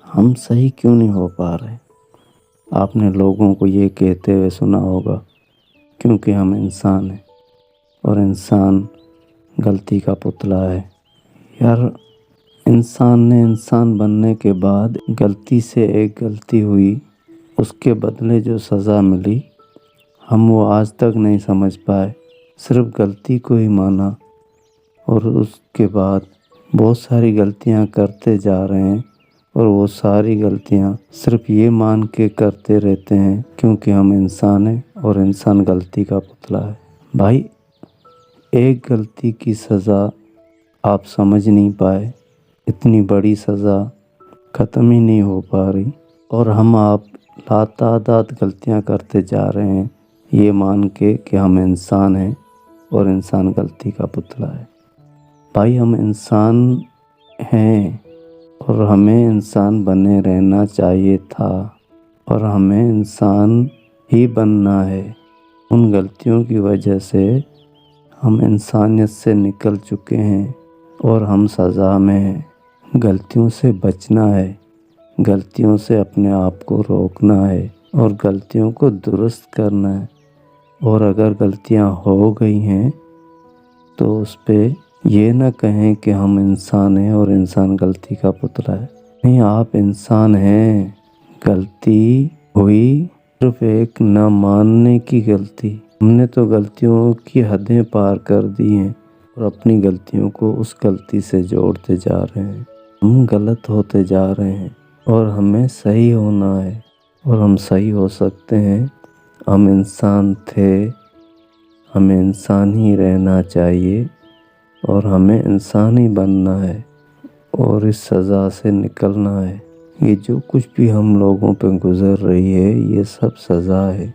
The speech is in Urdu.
ہم صحیح کیوں نہیں ہو پا رہے؟ آپ نے لوگوں کو یہ کہتے ہوئے سنا ہوگا کیونکہ ہم انسان ہیں اور انسان غلطی کا پتلا ہے۔ یار، انسان نے انسان بننے کے بعد غلطی سے ایک غلطی ہوئی، اس کے بدلے جو سزا ملی ہم وہ آج تک نہیں سمجھ پائے۔ صرف غلطی کو ہی مانا اور اس کے بعد بہت ساری غلطیاں کرتے جا رہے ہیں، اور وہ ساری غلطیاں صرف یہ مان کے کرتے رہتے ہیں کیونکہ ہم انسان ہیں اور انسان غلطی کا پتلا ہے۔ بھائی، ایک غلطی کی سزا آپ سمجھ نہیں پائے، اتنی بڑی سزا ختم ہی نہیں ہو پا رہی، اور ہم آپ لاتعداد غلطیاں کرتے جا رہے ہیں یہ مان کے کہ ہم انسان ہیں اور انسان غلطی کا پتلا ہے۔ بھائی، ہم انسان ہیں اور ہمیں انسان بنے رہنا چاہیے تھا، اور ہمیں انسان ہی بننا ہے۔ ان غلطیوں کی وجہ سے ہم انسانیت سے نکل چکے ہیں اور ہم سزا میں ہیں۔ غلطیوں سے بچنا ہے، غلطیوں سے اپنے آپ کو روکنا ہے اور غلطیوں کو درست کرنا ہے، اور اگر غلطیاں ہو گئی ہیں تو اس پہ یہ نہ کہیں کہ ہم انسان ہیں اور انسان غلطی کا پتلا ہے۔ نہیں، آپ انسان ہیں، غلطی ہوئی، صرف ایک نہ ماننے کی غلطی۔ ہم نے تو غلطیوں کی حدیں پار کر دی ہیں اور اپنی غلطیوں کو اس غلطی سے جوڑتے جا رہے ہیں۔ ہم غلط ہوتے جا رہے ہیں اور ہمیں صحیح ہونا ہے، اور ہم صحیح ہو سکتے ہیں۔ ہم انسان تھے، ہمیں انسان ہی رہنا چاہیے اور ہمیں انسان ہی بننا ہے اور اس سزا سے نکلنا ہے۔ یہ جو کچھ بھی ہم لوگوں پہ گزر رہی ہے یہ سب سزا ہے۔